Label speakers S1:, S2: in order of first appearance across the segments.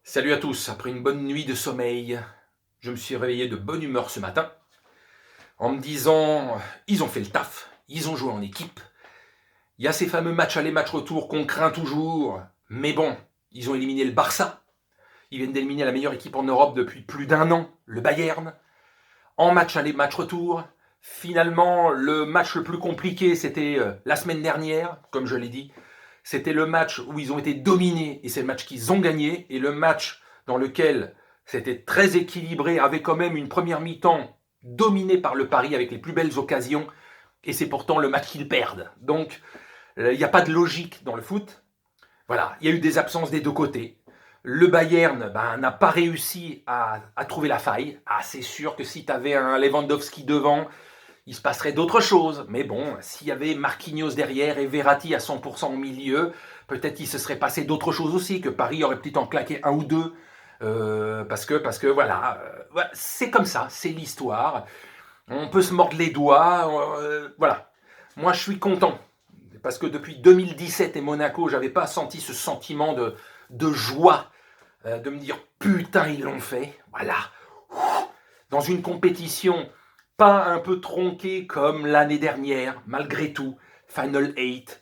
S1: Salut à tous, après une bonne nuit de sommeil, je me suis réveillé de bonne humeur ce matin en me disant ils ont fait le taf, ils ont joué en équipe. Il y a ces fameux matchs aller, match retour qu'on craint toujours, mais bon, ils ont éliminé le Barça. Ils viennent d'éliminer la meilleure équipe en Europe depuis plus d'un an, le Bayern. En match aller, match retour. Finalement, le match le plus compliqué, c'était la semaine dernière, comme je l'ai dit. C'était le match où ils ont été dominés et c'est le match qu'ils ont gagné. Et le match dans lequel c'était très équilibré, avait quand même une première mi-temps dominée par le Paris avec les plus belles occasions. Et c'est pourtant le match qu'ils perdent. Donc, il n'y a pas de logique dans le foot. Voilà, il y a eu des absences des deux côtés. Le Bayern n'a pas réussi à trouver la faille. Ah, c'est sûr que si tu avais un Lewandowski devant, il se passerait d'autres choses. Mais bon, s'il y avait Marquinhos derrière et Verratti à 100% au milieu, peut-être qu'il se serait passé d'autres choses aussi, que Paris aurait peut-être en claqué un ou deux. Parce que voilà, c'est comme ça, c'est l'histoire. On peut se mordre les doigts. Voilà. Moi, je suis content. Parce que depuis 2017 et Monaco, j'avais pas senti ce sentiment de joie, de me dire putain, ils l'ont fait. Voilà. Dans une compétition pas un peu tronquée comme l'année dernière, malgré tout. Final 8,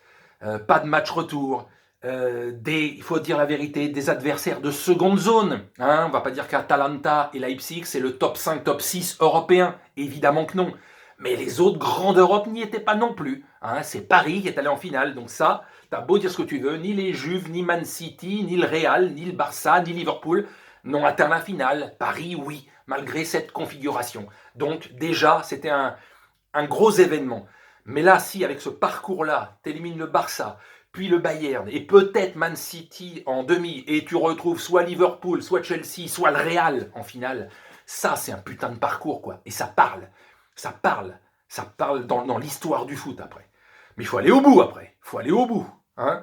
S1: pas de match retour. Il faut dire la vérité, des adversaires de seconde zone. Hein, on va pas dire qu'Atalanta et Leipzig, c'est le top 5, top 6 européen. Évidemment que non. Mais les autres grands d'Europe n'y étaient pas non plus. Hein, c'est Paris qui est allé en finale. Donc ça, t'as beau dire ce que tu veux, ni les Juves, ni Man City, ni le Real, ni le Barça, ni Liverpool n'ont atteint la finale. Paris, oui, malgré cette configuration. Donc déjà, c'était un gros événement. Mais là, si avec ce parcours-là, tu élimines le Barça, puis le Bayern, et peut-être Man City en demi, et tu retrouves soit Liverpool, soit Chelsea, soit le Real en finale, ça, c'est un putain de parcours, quoi. Et ça parle. Ça parle. Ça parle dans l'histoire du foot, après. Mais il faut aller au bout, après. Il faut aller au bout. Hein,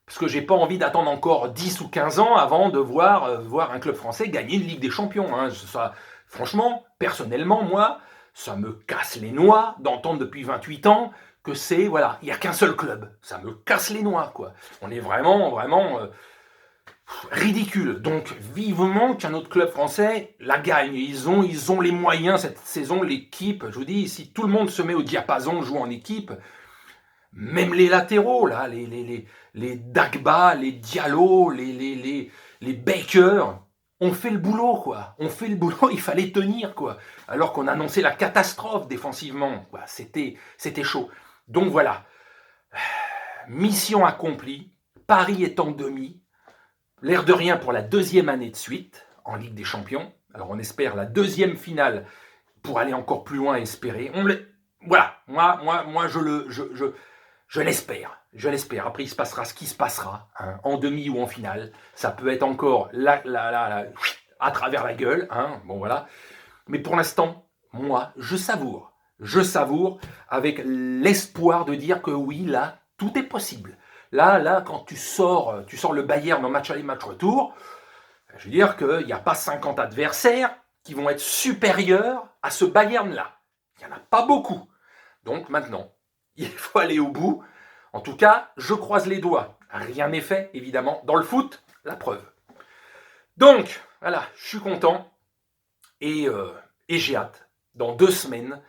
S1: parce que j'ai pas envie d'attendre encore 10 ou 15 ans avant de voir un club français gagner une Ligue des Champions. Hein. Ça, franchement, personnellement, moi, ça me casse les noix d'entendre depuis 28 ans que c'est, voilà, il n'y a qu'un seul club. Ça me casse les noix, quoi. On est vraiment ridicule. Donc, vivement qu'un autre club français la gagne. Ils ont les moyens cette saison, l'équipe. Je vous dis, si tout le monde se met au diapason, joue en équipe, même les latéraux, là, les Dagba, les Diallo, les Baker, on fait le boulot, quoi. On fait le boulot, il fallait tenir, quoi. Alors qu'on annonçait la catastrophe défensivement. Quoi. C'était chaud. Donc voilà, mission accomplie. Paris est en demi. L'air de rien pour la deuxième année de suite en Ligue des Champions. Alors on espère la deuxième finale pour aller encore plus loin et espérer. Voilà, moi je l'espère. Je l'espère. Après, il se passera ce qui se passera, hein, en demi ou en finale. Ça peut être encore à travers la gueule. Hein, bon, voilà. Mais pour l'instant, moi, je savoure. Je savoure avec l'espoir de dire que oui, là, tout est possible. Là, quand tu sors le Bayern en match aller, match retour, je veux dire qu'il n'y a pas 50 adversaires qui vont être supérieurs à ce Bayern-là. Il n'y en a pas beaucoup. Donc maintenant, il faut aller au bout. En tout cas, je croise les doigts. Rien n'est fait, évidemment. Dans le foot, la preuve. Donc, voilà, je suis content et j'ai hâte, dans 2 semaines,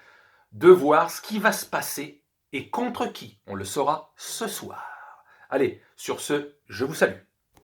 S1: de voir ce qui va se passer et contre qui. On le saura ce soir. Allez, sur ce, je vous salue.